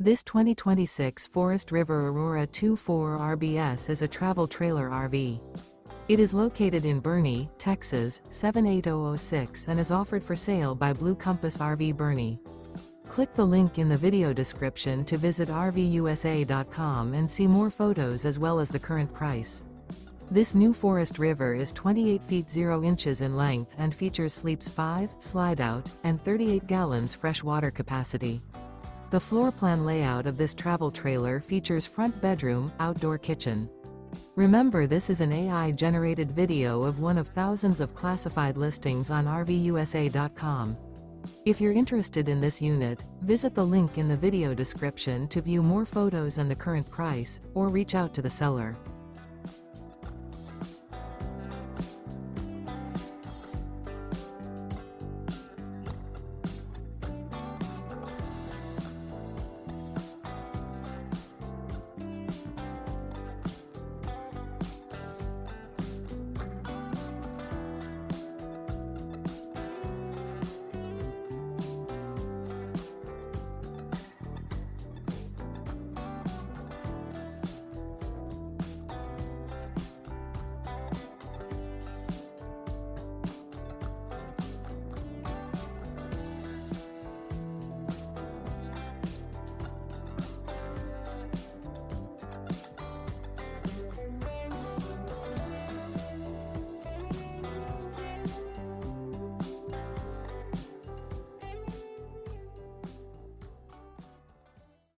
This 2026 Forest River Aurora 2.4 RBS is a travel trailer RV. It is located in Boerne, Texas, 78006 and is offered for sale by Blue Compass RV Boerne. Click the link in the video description to visit RVUSA.com and see more photos as well as the current price. This new Forest River is 28 feet 0 inches in length and features sleeps 5, Slideout, and 38 gallons fresh water capacity. The floor plan layout of this travel trailer features front bedroom, outdoor kitchen. Remember, this is an AI-generated video of one of thousands of classified listings on RVUSA.com. If you're interested in this unit, visit the link in the video description to view more photos and the current price, or reach out to the seller.